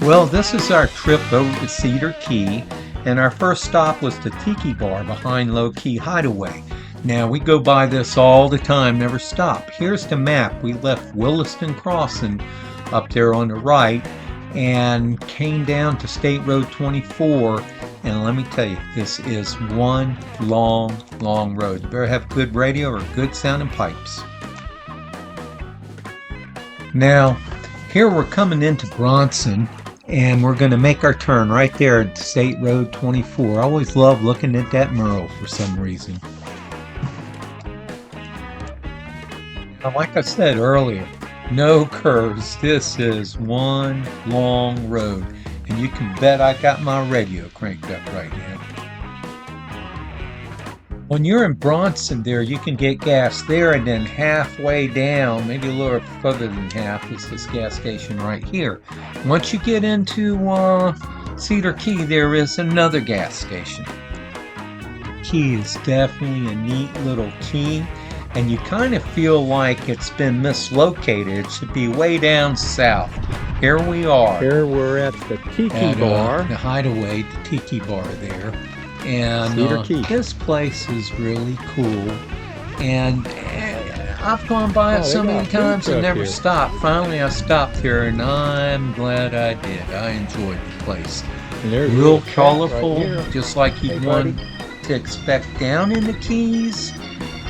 Well, this is our trip over to Cedar Key, and our first stop was the Tiki Bar behind Low Key Hideaway. Now, we go by this all the time, never stop. Here's the map. We left Williston Crossing up there on the right and came down to State Road 24. And let me tell you, this is one long, long road. You better have good radio or good sounding pipes. Now, here we're coming into Bronson, and we're going to make our turn right there at State Road 24. I always love looking at that mural for some reason. Now, like I said earlier, no curves. This is one long road, and you can bet I got my radio cranked up right now. When you're in Bronson there, you can get gas there, and then halfway down, maybe a little further than half, is this gas station right here. Once you get into Cedar Key, there is another gas station. Key is definitely a neat little key, and you kind of feel like it's been mislocated. It should be way down south. Here we are. Here we're at the Tiki Bar. The Hideaway, the Tiki Bar there. And Cedar Key. This place is really cool. And I've gone by it so many times and never stopped. Finally, I stopped here, and I'm glad I did. I enjoyed the place. Real colorful, right, just like you'd want to expect down in the Keys.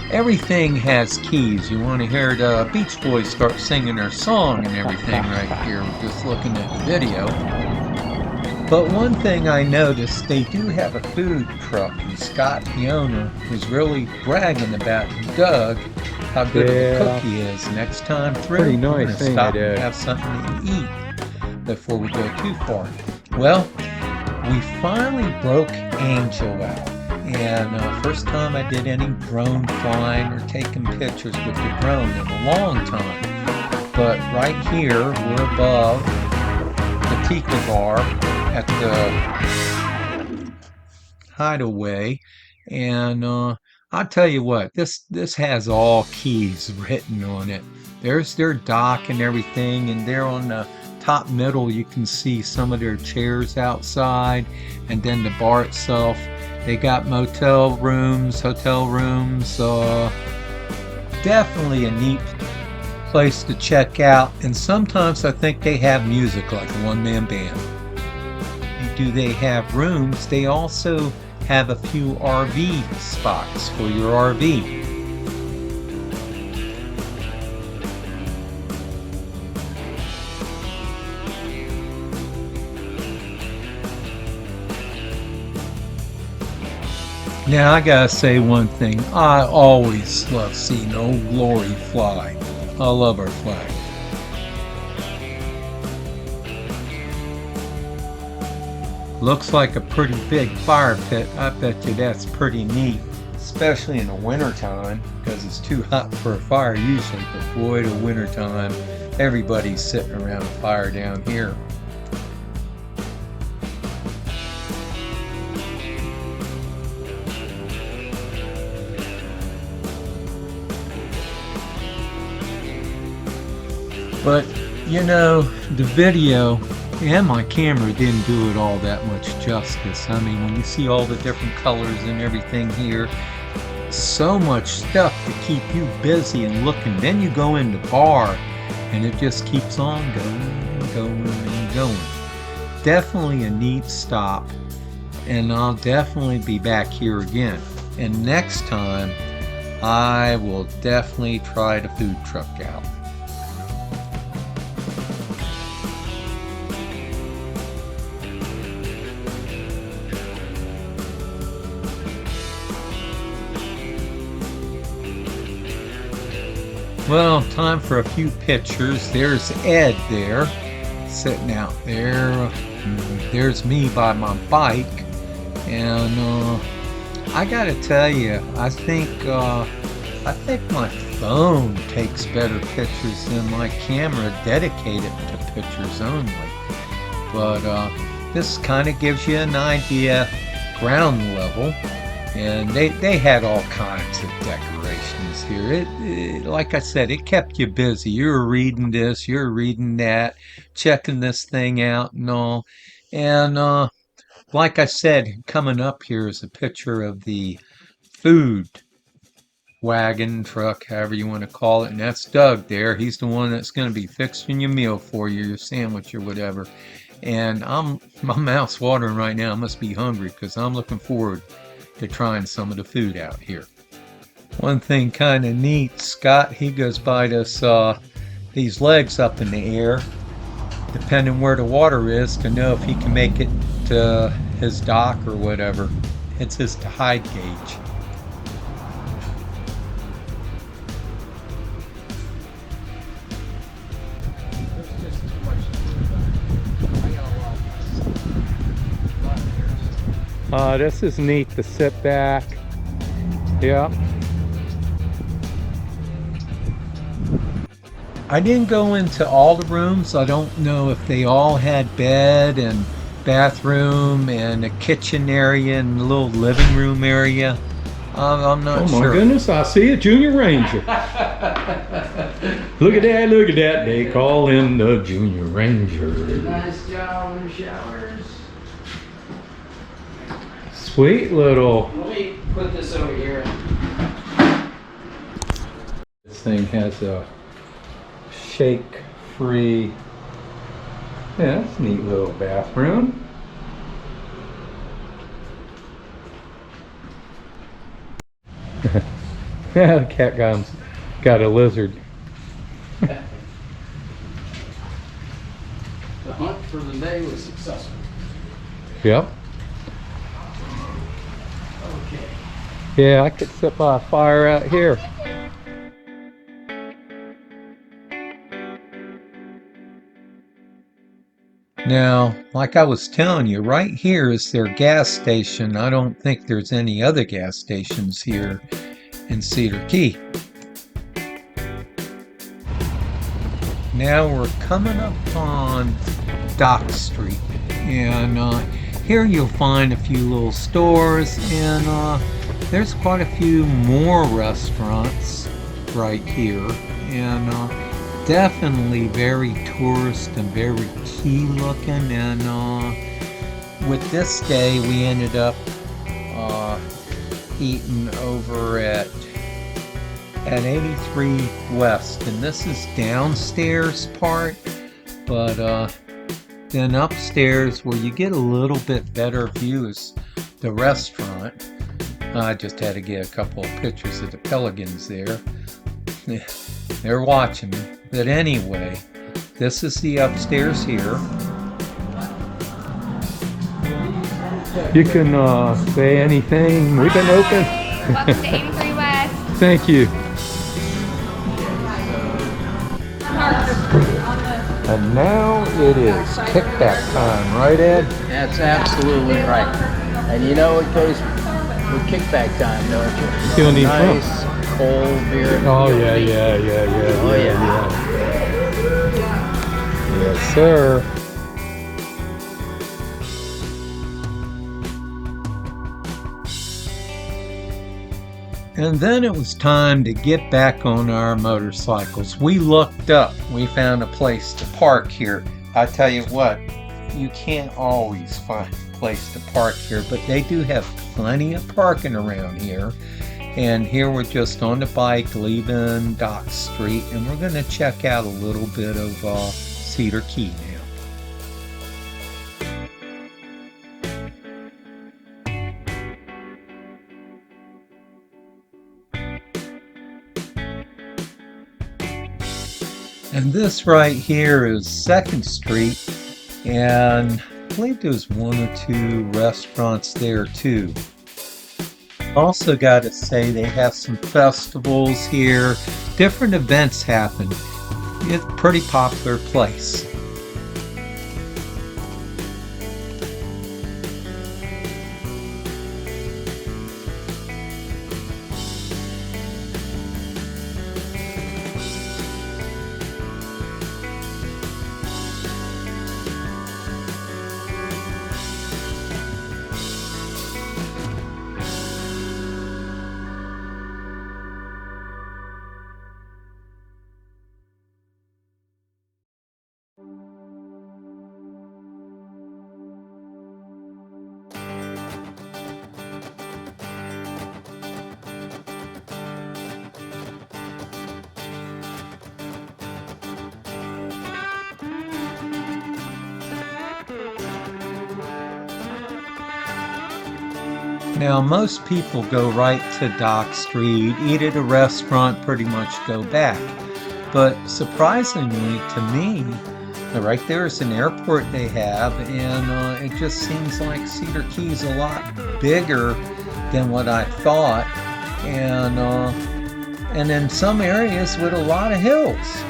Everything has keys. You want to hear the Beach Boys start singing their song and everything right here, just looking at the video. But one thing I noticed, they do have a food truck, and Scott, the owner, was really bragging about Doug, how good of a cook he is. Next time through, pretty we're nice going to stop and have something to eat before we go too far. Well, we finally broke Angel out. And first time I did any drone flying or taking pictures with the drone in a long time. But right here, we're above the Tiki Bar at the Hideaway. And I'll tell you what, this has all keys written on it. There's their dock and everything, and there on the top middle you can see some of their chairs outside, and then the bar itself. They got motel rooms, hotel rooms, definitely a neat place to check out. And sometimes I think they have music, like a one-man band. Do they have rooms? They also have a few RV spots for your RV. Now I gotta say one thing, I always love seeing Old Glory fly. I love our flag. Looks like a pretty big fire pit. I bet you that's pretty neat, especially in the winter time, because it's too hot for a fire usually, but boy, the winter time, everybody's sitting around a fire down here. But, you know, the video and my camera didn't do it all that much justice. I mean, when you see all the different colors and everything here, so much stuff to keep you busy and looking. Then you go in the bar, and it just keeps on going and going and going. Definitely a neat stop, and I'll definitely be back here again. And next time, I will definitely try the food truck out. Well, time for a few pictures. There's Ed there, sitting out there. There's me by my bike. And I gotta tell you, I think my phone takes better pictures than my camera dedicated to pictures only. But this kind of gives you an idea, ground level. And they had all kinds of decorations here. Like I said, it kept you busy. You were reading this, you were reading that, checking this thing out and all. And like I said, coming up here is a picture of the food wagon, truck, however you want to call it. And that's Doug there. He's the one that's going to be fixing your meal for you, your sandwich or whatever. And my mouth's watering right now. I must be hungry because I'm looking forward to trying some of the food out here. One thing kind of neat, Scott, he goes by this these legs up in the air, depending where the water is, to know if he can make it to his dock or whatever. It's his tide gauge. This is neat to sit back. Yeah. I didn't go into all the rooms. I don't know if they all had bed and bathroom and a kitchen area and a little living room area. I'm not sure. Oh my goodness, I see a Junior Ranger. Look at that, look at that. They call him the Junior Ranger. Nice job in the showers. Sweet little. Let me put this over here. This thing has a shake-free. Yeah, that's a neat little bathroom. Yeah, the cat got a lizard. The hunt for the day was successful. Yep. Okay. Yeah, I could sit by a fire out here. Now, like I was telling you, right here is their gas station. I don't think there's any other gas stations here in Cedar Key. Now we're coming up on Dock Street, and here you'll find a few little stores, and there's quite a few more restaurants right here, and definitely very tourist and very key looking. And with this day we ended up eating over at 83 West, and this is downstairs part, but then upstairs where you get a little bit better view is the restaurant. I just had to get a couple of pictures of the pelicans there. They're watching me. But anyway, this is the upstairs here. You can say anything. We've been open. Welcome to 83 West. Thank you. And now it is kickback time, right, Ed? That's absolutely right. And you know, in case with kickback time, don't you? Still need nice cold beer. Oh yeah. Oh yeah. Yes, sir. And then it was time to get back on our motorcycles. We looked up. We found a place to park here. I tell you what, you can't always find a place to park here, but they do have plenty of parking around here. And here we're just on the bike leaving Dock Street, and we're going to check out a little bit of Cedar Key now. And this right here is 2nd Street, and I believe there's one or two restaurants there too. Also got to say they have some festivals here, different events happen. It's a pretty popular place. Now, most people go right to Dock Street, eat at a restaurant, pretty much go back. But surprisingly to me, right there is an airport they have, and it just seems like Cedar Key is a lot bigger than what I thought, and in some areas with a lot of hills.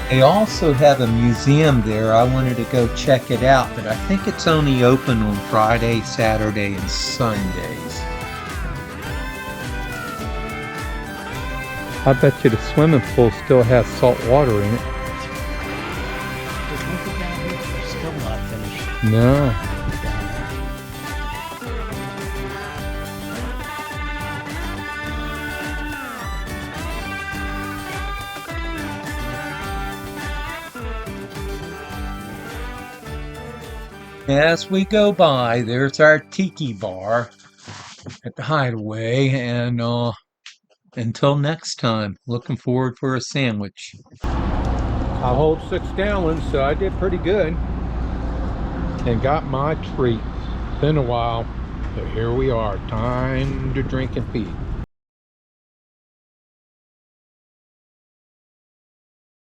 They also have a museum there. I wanted to go check it out, but I think it's only open on Friday, Saturday, and Sundays. I bet you the swimming pool still has salt water in it. Just look at down here. It's still not finished. No. As we go by, there's our Tiki Bar at the Hideaway, and until next time, looking forward for a sandwich. I hold 6 gallons, so I did pretty good. And got my treat. Been a while, but here we are. Time to drink and feed.